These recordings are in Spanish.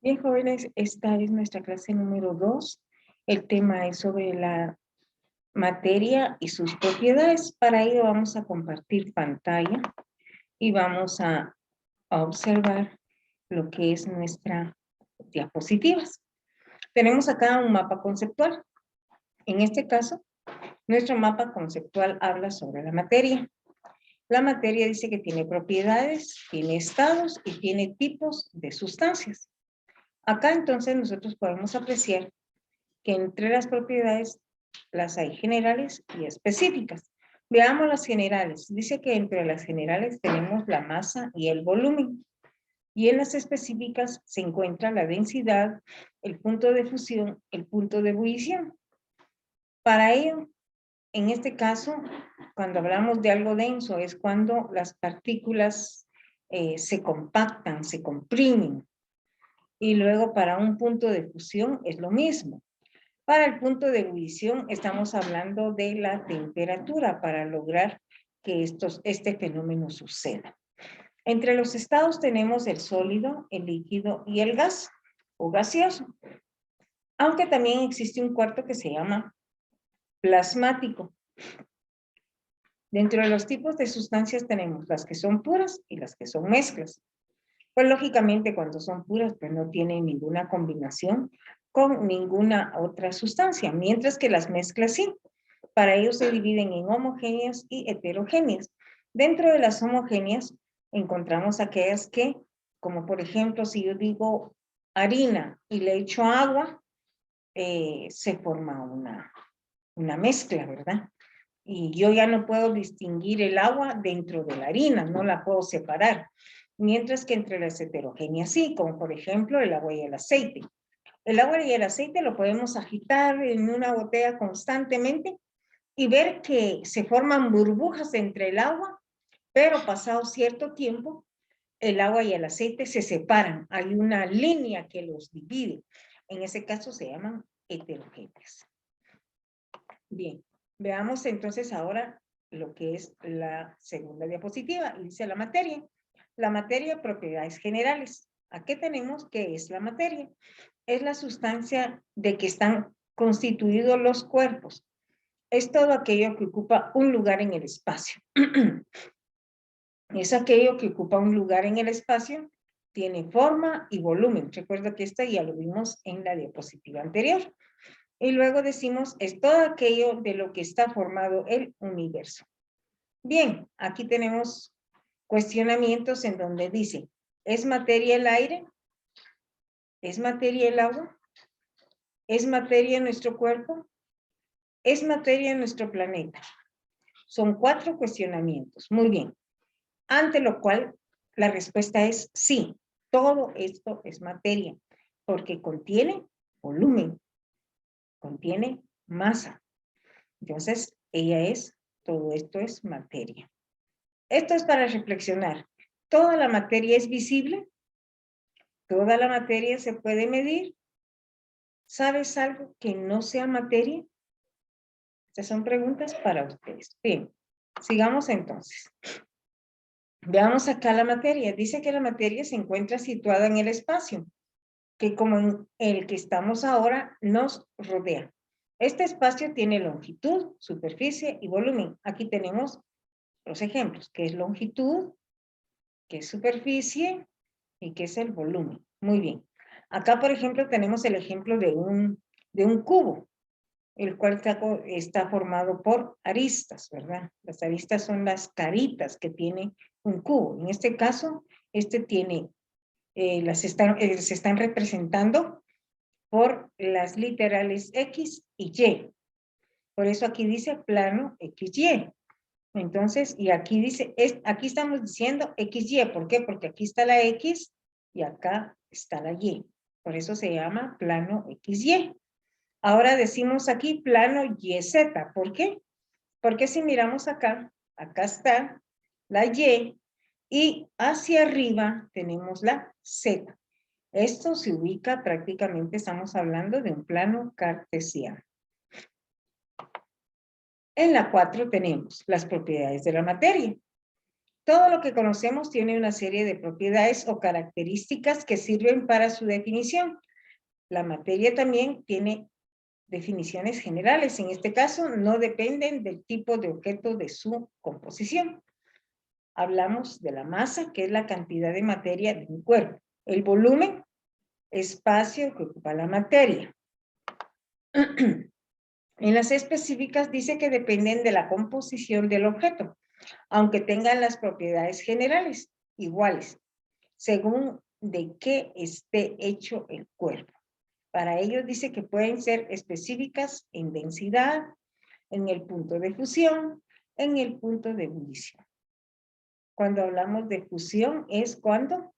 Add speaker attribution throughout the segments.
Speaker 1: Bien, jóvenes, esta es nuestra clase número 2. El tema es sobre la materia y sus propiedades. Para ello vamos a compartir pantalla y vamos a observar lo que es nuestra diapositivas. Tenemos acá un mapa conceptual. En este caso, nuestro mapa conceptual habla sobre la materia. La materia dice que tiene propiedades, tiene estados y tiene tipos de sustancias. Acá entonces nosotros podemos apreciar que entre las propiedades las hay generales y específicas. Veamos las generales. Dice que entre las generales tenemos la masa y el volumen. Y en las específicas se encuentra la densidad, el punto de fusión, el punto de ebullición. Para ello, en este caso, cuando hablamos de algo denso, es cuando las partículas se compactan, se comprimen. Y luego para un punto de fusión es lo mismo. Para el punto de ebullición estamos hablando de la temperatura para lograr que este fenómeno suceda. Entre los estados tenemos el sólido, el líquido y el gas o gaseoso. Aunque también existe un cuarto que se llama plasmático. Dentro de los tipos de sustancias tenemos las que son puras y las que son mezclas. Pues lógicamente cuando son puras pues no tienen ninguna combinación con ninguna otra sustancia, mientras que las mezclas sí. Para ello se dividen en homogéneas y heterogéneas. Dentro de las homogéneas encontramos aquellas que, como por ejemplo, si yo digo harina y le echo agua, se forma una mezcla, ¿verdad? Y yo ya no puedo distinguir el agua dentro de la harina, no la puedo separar. Mientras que entre las heterogéneas sí, como por ejemplo el agua y el aceite. El agua y el aceite lo podemos agitar en una botella constantemente y ver que se forman burbujas entre el agua, pero pasado cierto tiempo, el agua y el aceite se separan. Hay una línea que los divide. En ese caso se llaman heterogéneas. Bien, veamos entonces ahora lo que es la segunda diapositiva. Dice la materia. La materia, propiedades generales. Aquí tenemos qué es la materia. Es la sustancia de que están constituidos los cuerpos. Es todo aquello que ocupa un lugar en el espacio. Es aquello que ocupa un lugar en el espacio, tiene forma y volumen. Recuerda que esto ya lo vimos en la diapositiva anterior. Y luego decimos, es todo aquello de lo que está formado el universo. Bien, aquí tenemos cuestionamientos en donde dice, ¿es materia el aire? ¿Es materia el agua? ¿Es materia nuestro cuerpo? ¿Es materia nuestro planeta? Son 4 cuestionamientos. Muy bien. Ante lo cual, la respuesta es sí. Todo esto es materia, porque contiene volumen, contiene masa. Entonces, todo esto es materia. Esto es para reflexionar. ¿Toda la materia es visible? ¿Toda la materia se puede medir? ¿Sabes algo que no sea materia? Estas son preguntas para ustedes. Bien, sigamos entonces. Veamos acá la materia. Dice que la materia se encuentra situada en el espacio, que como en el que estamos ahora nos rodea. Este espacio tiene longitud, superficie y volumen. Aquí tenemos los ejemplos, que es longitud, que es superficie y que es el volumen. Muy bien. Acá, por ejemplo, tenemos el ejemplo de un cubo, el cual está formado por aristas, ¿verdad? Las aristas son las caritas que tiene un cubo. En este caso, este tiene, se están representando por las literales X y Y. Por eso aquí dice plano XY. Entonces, y aquí dice, aquí estamos diciendo XY. ¿Por qué? Porque aquí está la X y acá está la Y. Por eso se llama plano XY. Ahora decimos aquí plano YZ. ¿Por qué? Porque si miramos acá, acá está la y hacia arriba tenemos la Z. Esto se ubica prácticamente, estamos hablando de un plano cartesiano. En la 4 tenemos las propiedades de la materia. Todo lo que conocemos tiene una serie de propiedades o características que sirven para su definición. La materia también tiene definiciones generales. En este caso, no dependen del tipo de objeto de su composición. Hablamos de la masa, que es la cantidad de materia de un cuerpo. El volumen, espacio que ocupa la materia. En las específicas dice que dependen de la composición del objeto, aunque tengan las propiedades generales iguales, según de qué esté hecho el cuerpo. Para ello dice que pueden ser específicas en densidad, en el punto de fusión, en el punto de ebullición. Cuando hablamos de fusión es cuando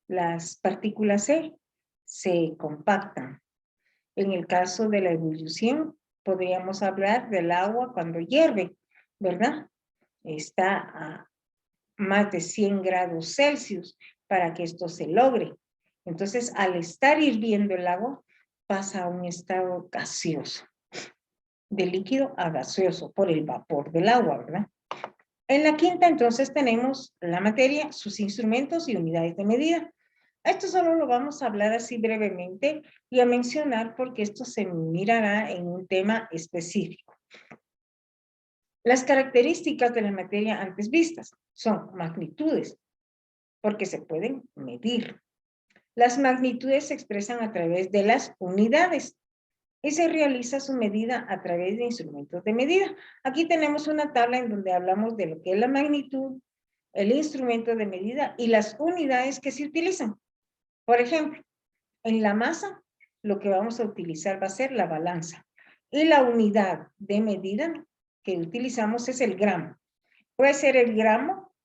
Speaker 1: las partículas se compactan. En el caso de la ebullición, podríamos hablar del agua cuando hierve, ¿verdad? Está a más de 100 grados Celsius para que esto se logre. Entonces, al estar hirviendo el agua, pasa a un estado gaseoso, de líquido a gaseoso, por el vapor del agua, ¿verdad? En la quinta, entonces, tenemos la materia, sus instrumentos y unidades de medida. Esto solo lo vamos a hablar así brevemente y a mencionar porque esto se mirará en un tema específico. Las características de la materia antes vistas son magnitudes, porque se pueden medir. Las magnitudes se expresan a través de las unidades y se realiza su medida a través de instrumentos de medida. Aquí tenemos una tabla en donde hablamos de lo que es la magnitud, el instrumento de medida y las unidades que se utilizan. Por ejemplo, en la masa, lo que vamos a utilizar va a ser la balanza. Y la unidad de medida que utilizamos es el gramo. Puede ser el gramo,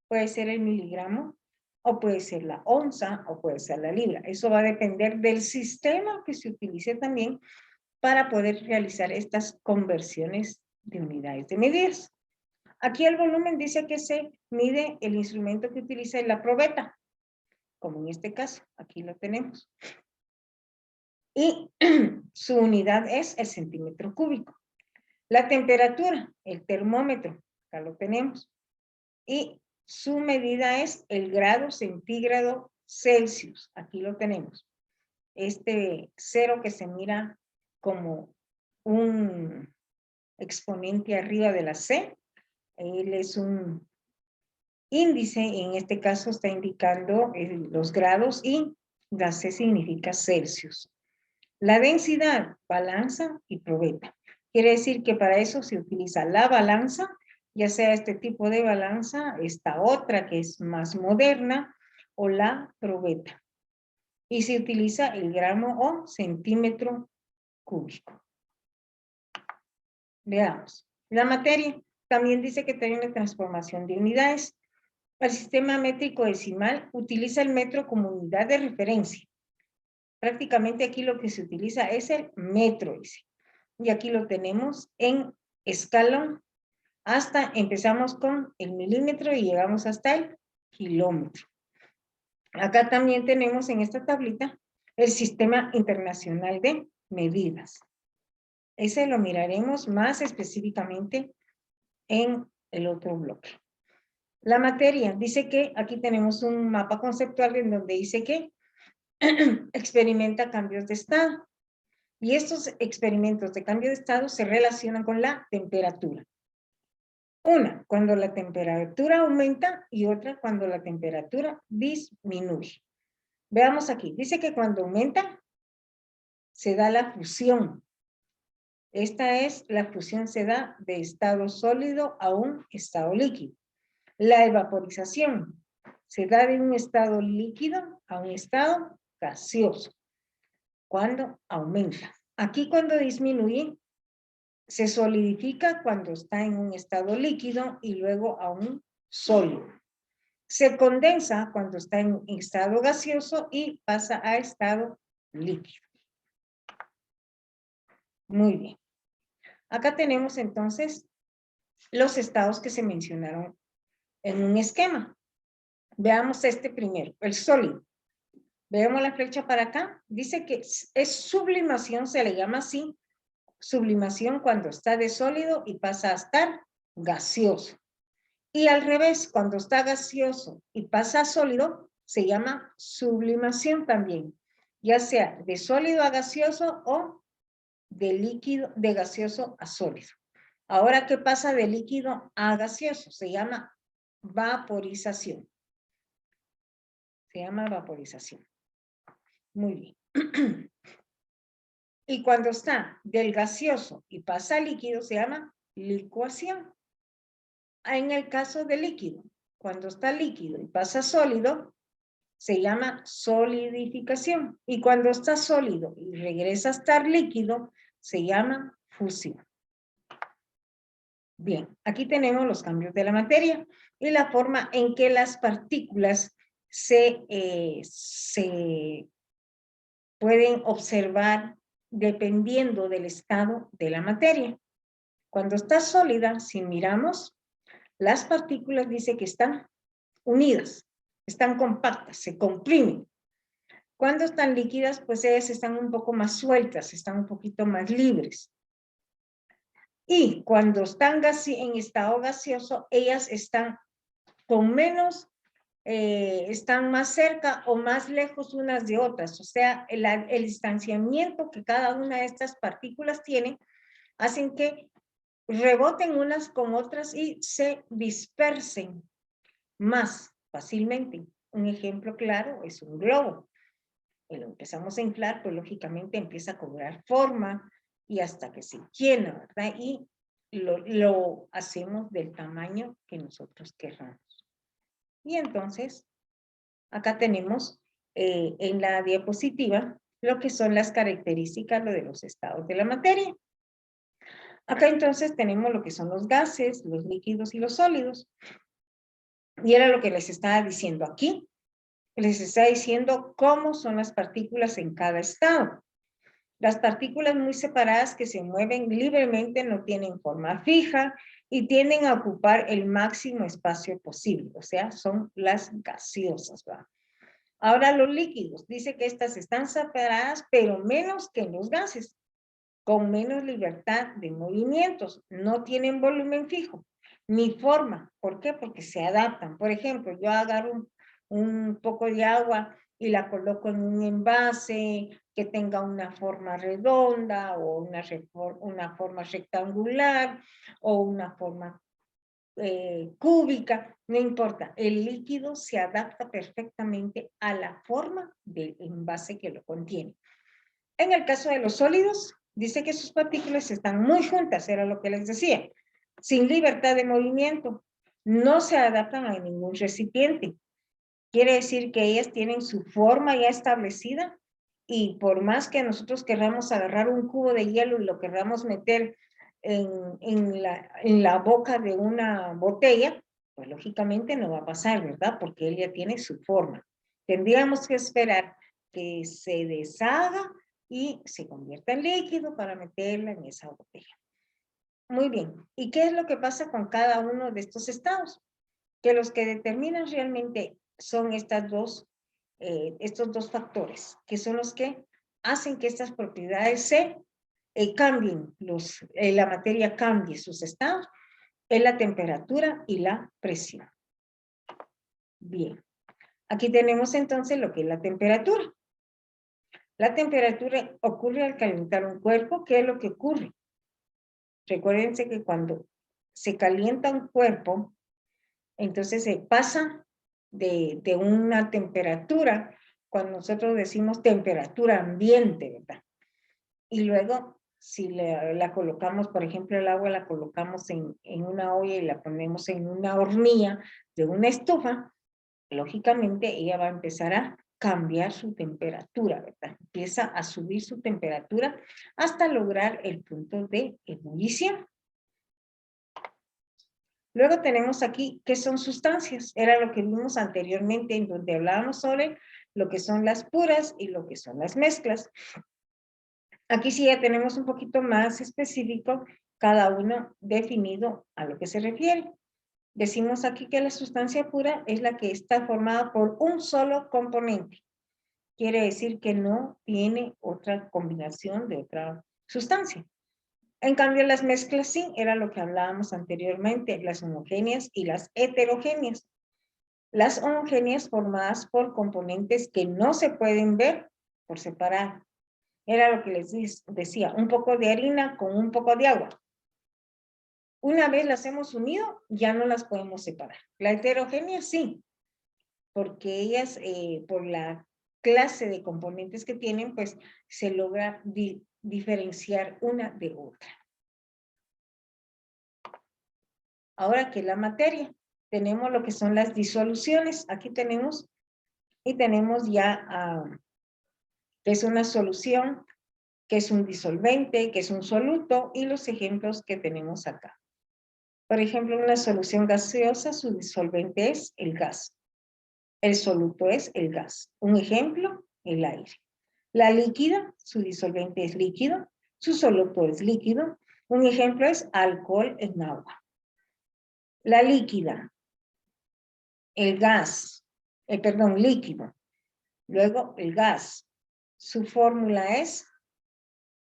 Speaker 1: puede ser el miligramo, o puede ser la onza, o puede ser la libra. Eso va a depender del sistema que se utilice también para poder realizar estas conversiones de unidades de medidas. Aquí el volumen dice que se mide el instrumento que utiliza la probeta, como en este caso, aquí lo tenemos. Y su unidad es el centímetro cúbico. La temperatura, el termómetro, acá lo tenemos. Y su medida es el grado centígrado Celsius, aquí lo tenemos. Este cero que se mira como un exponente arriba de la C, él es un índice, en este caso está indicando los grados y la C significa Celsius. La densidad, balanza y probeta. Quiere decir que para eso se utiliza la balanza, ya sea este tipo de balanza, esta otra que es más moderna, o la probeta. Y se utiliza el gramo o centímetro cúbico. Veamos. La materia también dice que tiene una transformación de unidades. El sistema métrico decimal utiliza el metro como unidad de referencia. Prácticamente aquí lo que se utiliza es el metro, dice. Y aquí lo tenemos en escalón. Hasta empezamos con el milímetro y llegamos hasta el kilómetro. Acá también tenemos en esta tablita el Sistema Internacional de Medidas. Ese lo miraremos más específicamente en el otro bloque. La materia, dice que aquí tenemos un mapa conceptual en donde dice que experimenta cambios de estado. Y estos experimentos de cambio de estado se relacionan con la temperatura. Una, cuando la temperatura aumenta y otra cuando la temperatura disminuye. Veamos aquí, dice que cuando aumenta se da la fusión. Esta es, la fusión se da de estado sólido a un estado líquido. La evaporización se da de un estado líquido a un estado gaseoso. Cuando aumenta. Aquí cuando disminuye, se solidifica cuando está en un estado líquido y luego a un sólido. Se condensa cuando está en estado gaseoso y pasa a estado líquido. Muy bien. Acá tenemos entonces los estados que se mencionaron en un esquema. Veamos este primero, el sólido. Veamos la flecha para acá. Dice que es sublimación, se le llama así, sublimación cuando está de sólido y pasa a estar gaseoso. Y al revés, cuando está gaseoso y pasa a sólido, se llama sublimación también, ya sea de sólido a gaseoso o de líquido, de gaseoso a sólido. Ahora, ¿qué pasa de líquido a gaseoso? Se llama vaporización. Se llama vaporización. Muy bien. Y cuando está del gaseoso y pasa a líquido, se llama licuación. En el caso de líquido, cuando está líquido y pasa a sólido, se llama solidificación. Y cuando está sólido y regresa a estar líquido, se llama fusión. Bien, aquí tenemos los cambios de la materia y la forma en que las partículas se pueden observar dependiendo del estado de la materia. Cuando está sólida, si miramos, las partículas dice que están unidas, están compactas, se comprimen. Cuando están líquidas, pues ellas están un poco más sueltas, están un poquito más libres. Y cuando están en estado gaseoso, ellas están con menos, están más cerca o más lejos unas de otras. O sea, el distanciamiento que cada una de estas partículas tiene, hacen que reboten unas con otras y se dispersen más fácilmente. Un ejemplo claro es un globo. Lo empezamos a inflar, pues lógicamente empieza a cobrar forma y hasta que se llena, ¿verdad? Y lo hacemos del tamaño que nosotros querramos. Y entonces, acá tenemos en la diapositiva lo que son las características de los estados de la materia. Acá entonces tenemos lo que son los gases, los líquidos y los sólidos. Y era lo que les estaba diciendo aquí. Les está diciendo cómo son las partículas en cada estado. Las partículas muy separadas que se mueven libremente no tienen forma fija y tienden a ocupar el máximo espacio posible, o sea, son las gaseosas, ¿verdad? Ahora los líquidos, dice que estas están separadas, pero menos que los gases, con menos libertad de movimientos, no tienen volumen fijo, ni forma. ¿Por qué? Porque se adaptan. Por ejemplo, yo agarro un poco de agua y la coloco en un envase que tenga una forma redonda o una forma rectangular o una forma cúbica, no importa. El líquido se adapta perfectamente a la forma del envase que lo contiene. En el caso de los sólidos, dice que sus partículas están muy juntas, era lo que les decía, sin libertad de movimiento, no se adaptan a ningún recipiente. Quiere decir que ellas tienen su forma ya establecida y por más que nosotros querramos agarrar un cubo de hielo y lo querramos meter en la boca de una botella, pues lógicamente no va a pasar, ¿verdad? Porque él ya tiene su forma. Tendríamos que esperar que se deshaga y se convierta en líquido para meterla en esa botella. Muy bien. ¿Y qué es lo que pasa con cada uno de estos estados? Que los que determinan realmente son estos dos factores, que son los que hacen que estas propiedades se cambien, la materia cambie sus estados, es la temperatura y la presión. Bien. Aquí tenemos entonces lo que es la temperatura. La temperatura ocurre al calentar un cuerpo. ¿Qué es lo que ocurre? Recuérdense que cuando se calienta un cuerpo, entonces se pasa de una temperatura, cuando nosotros decimos temperatura ambiente, ¿verdad? Y luego, si la colocamos, por ejemplo, el agua la colocamos en una olla y la ponemos en una hornilla de una estufa, lógicamente ella va a empezar a cambiar su temperatura, ¿verdad? Empieza a subir su temperatura hasta lograr el punto de ebullición. Luego tenemos aquí qué son sustancias. Era lo que vimos anteriormente en donde hablábamos sobre lo que son las puras y lo que son las mezclas. Aquí sí ya tenemos un poquito más específico cada uno definido a lo que se refiere. Decimos aquí que la sustancia pura es la que está formada por un solo componente. Quiere decir que no tiene otra combinación de otra sustancia. En cambio, las mezclas sí, era lo que hablábamos anteriormente, las homogéneas y las heterogéneas. Las homogéneas formadas por componentes que no se pueden ver por separado. Era lo que les decía, un poco de harina con un poco de agua. Una vez las hemos unido, ya no las podemos separar. La heterogénea sí, porque ellas, por la clase de componentes que tienen, pues se logra diferenciar una de otra. Ahora que la materia, tenemos lo que son las disoluciones. Aquí tenemos, y tenemos ya que es una solución, que es un disolvente, que es un soluto, y los ejemplos que tenemos acá. Por ejemplo, una solución gaseosa, su disolvente es el gas. El soluto es el gas. Un ejemplo, el aire. La líquida, su disolvente es líquido, su soluto es líquido. Un ejemplo es alcohol en agua. La líquida, el gas, líquido. Luego el gas. Su fórmula es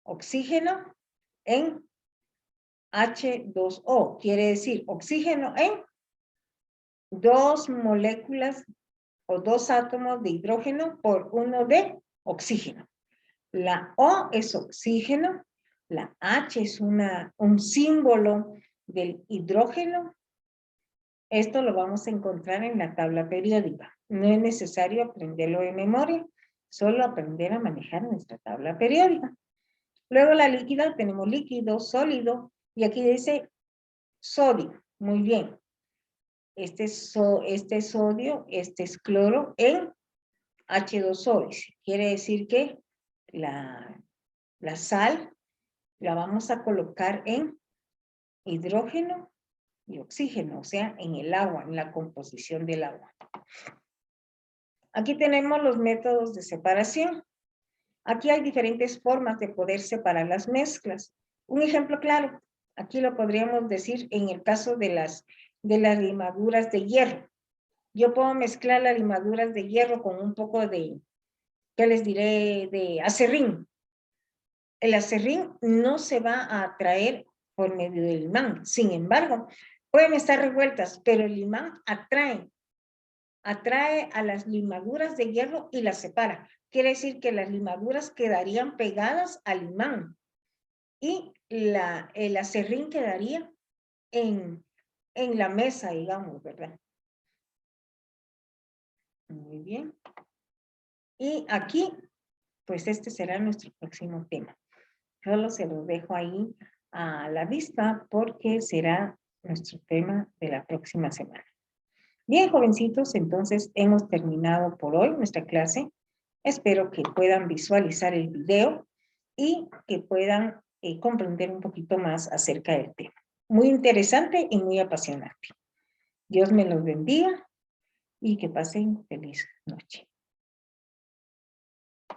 Speaker 1: oxígeno en H2O. Quiere decir oxígeno en 2 moléculas o 2 átomos de hidrógeno por 1 de oxígeno. La O es oxígeno, la H es un símbolo del hidrógeno. Esto lo vamos a encontrar en la tabla periódica. No es necesario aprenderlo de memoria, solo aprender a manejar nuestra tabla periódica. Luego la líquida, tenemos líquido, sólido, y aquí dice sodio. Muy bien. Este es sodio, este es cloro en H2O. Quiere decir que la sal la vamos a colocar en hidrógeno y oxígeno, o sea, en el agua, en la composición del agua. Aquí tenemos los métodos de separación. Aquí hay diferentes formas de poder separar las mezclas. Un ejemplo claro, aquí lo podríamos decir en el caso de las limaduras de hierro. Yo puedo mezclar las limaduras de hierro con un poco de, ¿qué les diré? De acerrín. El acerrín no se va a atraer por medio del imán. Sin embargo, pueden estar revueltas, pero el imán atrae a las limaduras de hierro y las separa. Quiere decir que las limaduras quedarían pegadas al imán y el acerrín quedaría en la mesa, digamos, ¿verdad? Muy bien. Y aquí, pues este será nuestro próximo tema. Solo se los dejo ahí a la vista porque será nuestro tema de la próxima semana. Bien, jovencitos, entonces hemos terminado por hoy nuestra clase. Espero que puedan visualizar el video y que puedan comprender un poquito más acerca del tema. Muy interesante y muy apasionante. Dios me los bendiga y que pasen feliz noche.